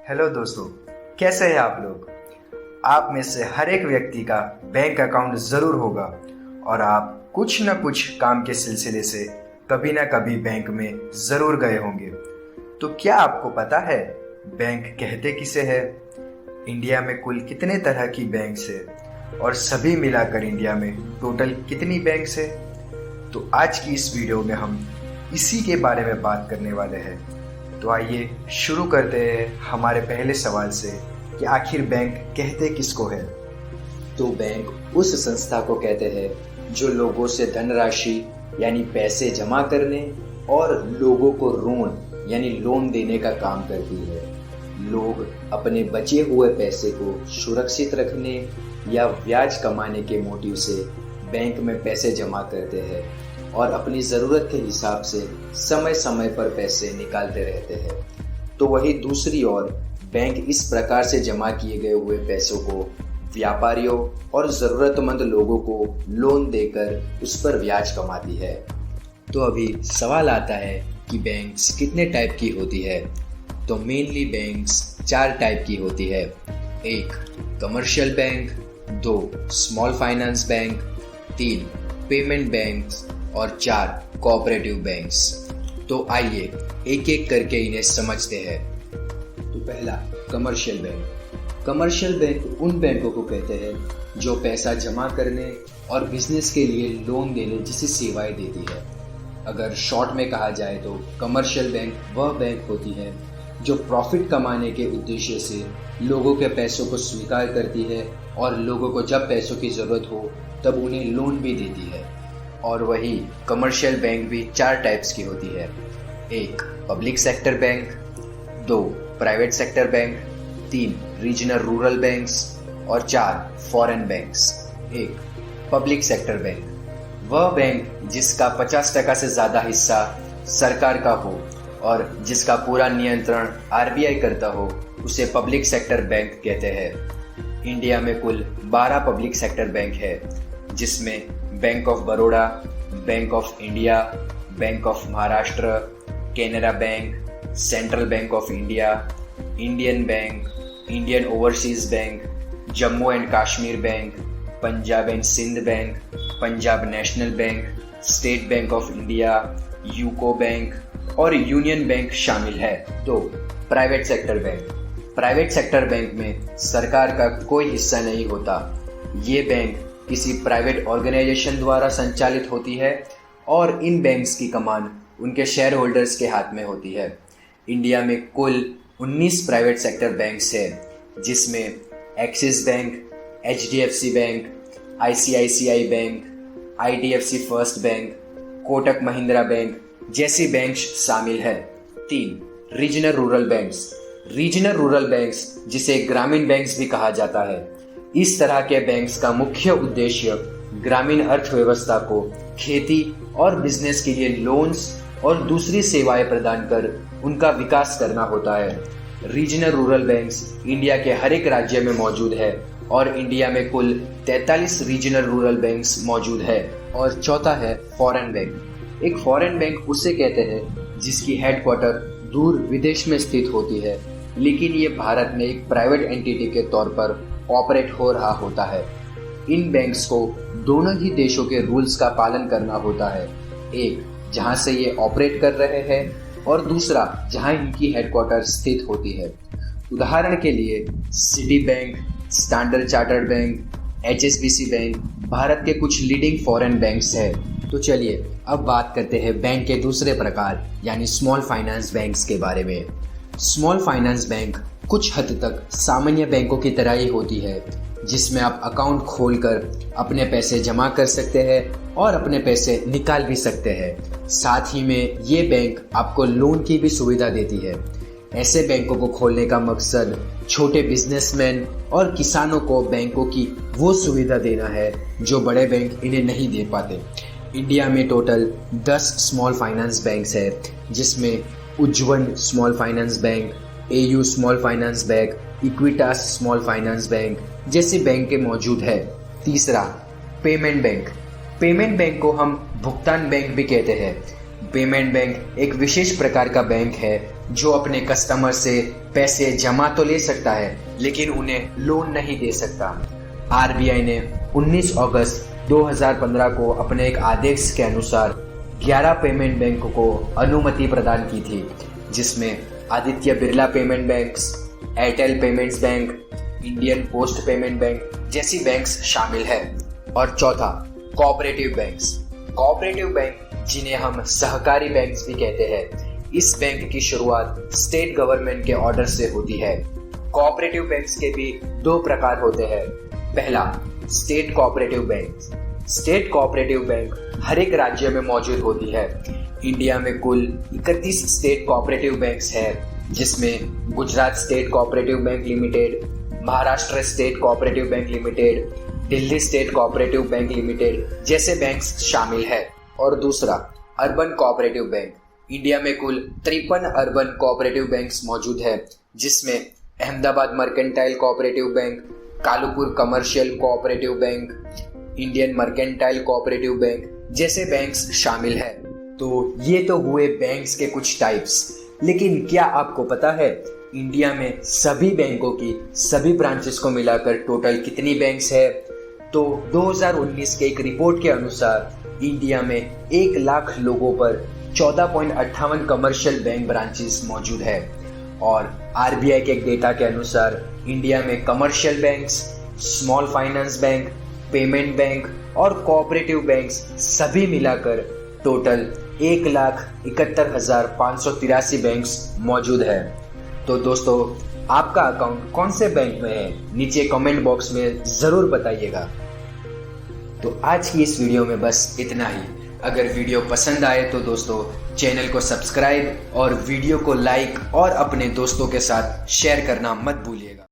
Hello दोस्तों, कैसे हैं आप लोग। आप में से हर एक व्यक्ति का बैंक अकाउंट ज़रूर होगा और आप कुछ न कुछ काम के सिलसिले से कभी ना कभी बैंक में ज़रूर गए होंगे। तो क्या आपको पता है बैंक कहते किसे है? इंडिया में कुल कितने तरह की बैंक्स है और सभी मिलाकर इंडिया में टोटल कितनी बैंक्स है? तो आज की इस वीडियो में हम इसी के बारे में बात करने वाले हैं। तो आइए शुरू करते हैं हमारे पहले सवाल से कि आखिर बैंक कहते किसको है। तो बैंक उस संस्था को कहते हैं जो लोगों से धनराशि यानी पैसे जमा करने और लोगों को ऋण यानी लोन देने का काम करती है। लोग अपने बचे हुए पैसे को सुरक्षित रखने या ब्याज कमाने के मोटिव से बैंक में पैसे जमा करते हैं और अपनी ज़रूरत के हिसाब से समय समय पर पैसे निकालते रहते हैं। तो वही दूसरी ओर बैंक इस प्रकार से जमा किए गए हुए पैसों को व्यापारियों और ज़रूरतमंद लोगों को लोन देकर उस पर ब्याज कमाती है। तो अभी सवाल आता है कि बैंक्स कितने टाइप की होती है। तो मेनली बैंक्स 4 टाइप की होती है। 1 commercial bank, 2 small finance bank, 3 payment banks और 4 कोऑपरेटिव बैंक्स। तो आइए एक एक करके इन्हें समझते हैं। तो पहला कमर्शियल बैंक। कमर्शियल बैंक उन बैंकों को कहते हैं जो पैसा जमा करने और बिजनेस के लिए लोन देने जैसी सेवाएं देती है। अगर शॉर्ट में कहा जाए तो कमर्शियल बैंक वह बैंक होती है जो प्रॉफिट कमाने के उद्देश्य से लोगों के पैसों को स्वीकार करती है और लोगों को जब पैसों की ज़रूरत हो तब उन्हें लोन भी देती है। और वही कमर्शियल बैंक भी 4 टाइप्स की होती है। 1 public sector bank, 2 private sector bank, 3 regional rural banks और 4 foreign banks. 1 public sector bank वह बैंक जिसका 50% से ज़्यादा हिस्सा सरकार का हो और जिसका पूरा नियंत्रण आरबीआई करता हो, उसे पब्लिक सेक्टर बैंक कहते हैं। इंडिया में कुल 12 पब्लिक सेक्टर बैंक है, जिसमें bank of Baroda, bank of India, bank of Maharashtra, Canara bank, central bank of India, Indian bank, Indian overseas bank, Jammu and Kashmir bank, Punjab and Sindh bank, Punjab national bank, state bank of India, UCO bank और union bank शामिल है। तो private sector bank. Private sector bank में सरकार का कोई हिस्सा नहीं होता। ये बैंक किसी प्राइवेट ऑर्गेनाइजेशन द्वारा संचालित होती है और इन बैंक्स की कमान उनके शेयर होल्डर्स के हाथ में होती है। इंडिया में कुल 19 प्राइवेट सेक्टर बैंक्स हैं, जिसमें axis bank, HDFC bank, ICICI bank, IDFC first bank, Kotak Mahindra bank जैसी बैंक्स शामिल है। 3 regional rural banks. Regional rural banks जिसे ग्रामीण बैंक्स भी कहा जाता है। इस तरह के बैंक्स का मुख्य उद्देश्य ग्रामीण अर्थव्यवस्था को खेती और बिजनेस के लिए लोन्स और दूसरी सेवाएं प्रदान कर उनका विकास करना होता है। रीजनल रूरल बैंक्स इंडिया के हर एक राज्य में मौजूद है और इंडिया में कुल 43 रीजनल रूरल बैंक्स मौजूद है। और चौथा है फॉरेन बैंक। एक फॉरेन बैंक उसे कहते हैं जिसकी हेडक्वार्टर दूर विदेश में स्थित होती है, लेकिन ये भारत में एक प्राइवेट एंटिटी के तौर पर ऑपरेट हो रहा होता है। इन बैंक्स को दोनों ही देशों के रूल्स का पालन करना होता है। एक जहां से ये ऑपरेट कर रहे हैं और दूसरा जहां इनकी हेडक्वार्टर स्थित होती है। उदाहरण के लिए city bank, standard chartered bank, HSBC bank Bharat के कुछ लीडिंग फॉरेन बैंक्स हैं। तो चलिए अब बात करते हैं बैंक के दूसरे प्रकार यानी स्मॉल फाइनेंस बैंक्स के बारे में। स्मॉल फाइनेंस बैंक कुछ हद तक सामान्य बैंकों की तरह ही होती है, जिसमें आप अकाउंट खोलकर अपने पैसे जमा कर सकते हैं और अपने पैसे निकाल भी सकते हैं। साथ ही में ये बैंक आपको लोन की भी सुविधा देती है। ऐसे बैंकों को खोलने का मकसद छोटे बिजनेसमैन और किसानों को बैंकों की वो सुविधा देना है जो बड़े बैंक इन्हें नहीं दे पाते। इंडिया में टोटल 10 स्मॉल फाइनेंस बैंक्स है, जिसमें Ujjivan small finance bank, AU small finance bank, Equitas small finance bank जैसे बैंक मौजूद है। तीसरा पेमेंट बैंक। पेमेंट बैंक को हम भुगतान बैंक भी कहते हैं। पेमेंट बैंक एक विशेष प्रकार का बैंक है जो अपने कस्टमर से पैसे जमा तो ले सकता है लेकिन उन्हें लोन नहीं दे सकता। आरबीआई ने 19 अगस्त 2015 को अपने एक आदेश के अनुसार 11 पेमेंट बैंकों को अनुमति प्रदान की थी, जिसमें Aditya Birla payment banks, Airtel payments bank, Indian post payment bank जैसी बैंक्स शामिल है। और चौथा, कोऑपरेटिव बैंक्स। कोऑपरेटिव बैंक जिन्हें हम सहकारी बैंक्स भी कहते हैं, इस बैंक की शुरुआत स्टेट गवर्नमेंट के ऑर्डर से होती है। कोऑपरेटिव बैंक्स के भी दो प्रकार होते हैं। पहला, state cooperative bank. State cooperative bank हर एक राज्य में मौजूद होती है। इंडिया में कुल 31 स्टेट कोऑपरेटिव बैंक्स हैं, जिसमें Gujarat state cooperative bank limited, Maharashtra state cooperative bank limited, Delhi state cooperative bank limited जैसे बैंक्स शामिल है। और दूसरा, अर्बन कोऑपरेटिव बैंक। इंडिया में कुल 53 अर्बन कोऑपरेटिव बैंक्स मौजूद है, जिसमें Ahmedabad mercantile cooperative bank, Kalupur commercial cooperative bank, Indian mercantile cooperative bank जैसे बैंक्स शामिल है। तो ये तो हुए बैंक्स के कुछ टाइप्स, लेकिन क्या आपको पता है इंडिया में सभी बैंकों की सभी ब्रांचेस को मिलाकर टोटल कितनी बैंक्स है? तो 2019 के एक रिपोर्ट के अनुसार इंडिया में 1 लाख लोगों पर 14.58 कमर्शियल बैंक ब्रांचेस मौजूद है। और आरबीआई के एक डेटा के अनुसार इंडिया में commercial banks, small finance bank, payment bank और कोऑपरेटिव बैंक्स सभी मिलाकर टोटल 1,71,583 बैंक्स मौजूद है। तो दोस्तों, आपका अकाउंट कौन से बैंक में है, नीचे कमेंट बॉक्स में जरूर बताइएगा। तो आज की इस वीडियो में बस इतना ही। अगर वीडियो पसंद आए तो दोस्तों चैनल को सब्सक्राइब और वीडियो को लाइक और अपने दोस्तों के साथ शेयर करना मत भूलिएगा।